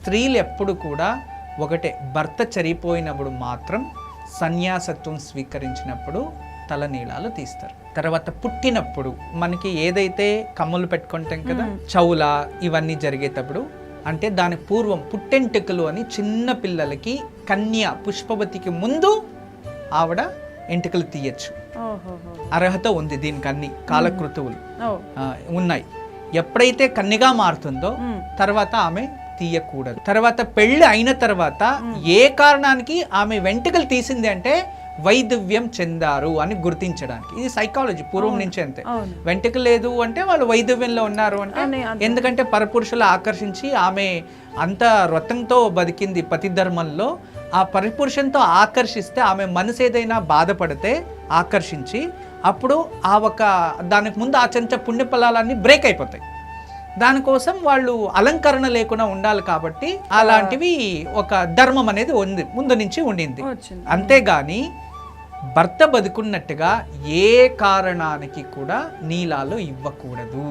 స్త్రీలు ఎప్పుడు కూడా ఒకటే, భర్త చనిపోయినప్పుడు మాత్రం సన్యాసత్వం స్వీకరించినప్పుడు తలనీలాలు తీస్తారు. తర్వాత పుట్టినప్పుడు మనకి ఏదైతే కమ్ములు పెట్టుకుంటాం కదా, చౌల ఇవన్నీ జరిగేటప్పుడు, అంటే దాని పూర్వం పుట్టెంటుకలు అని చిన్న పిల్లలకి కన్య పుష్పవతికి ముందు ఆవిడ ఎంటుకలు తీయచ్చు. అర్హత ఉంది దీనికి, అన్ని కాలకృతువులు ఉన్నాయి. ఎప్పుడైతే కన్యగా మారుతుందో తర్వాత ఆమె తీయకూడదు. తర్వాత పెళ్లి అయిన తర్వాత ఏ కారణానికి ఆమె వెంట్రుకలు తీసింది అంటే వైధవ్యం చెందారు అని గుర్తించడానికి. ఇది సైకాలజీ పూర్వం నుంచి అంతే. వెంట్రుక లేదు అంటే వాళ్ళు వైధవ్యంలో ఉన్నారు అంటే, ఎందుకంటే పరపురుషులు ఆకర్షించి ఆమె అంత వ్రతంతో బతికింది పతి ధర్మంలో, ఆ పరిపురుషంతో ఆకర్షిస్తే ఆమె మనసు ఏదైనా బాధపడితే ఆకర్షించి అప్పుడు ఆ ఒక దానికి ముందు ఆచరించే పుణ్యఫలాలన్నీ బ్రేక్ అయిపోతాయి. దానికోసం వాళ్ళు అలంకరణ లేకుండా ఉండాలి కాబట్టి అలాంటివి ఒక ధర్మం అనేది ఉంది, ముందు నుంచి ఉండింది. అంతేగాని భర్త బతుకున్నట్టుగా ఏ కారణానికి కూడా నీలాలు ఇవ్వకూడదు.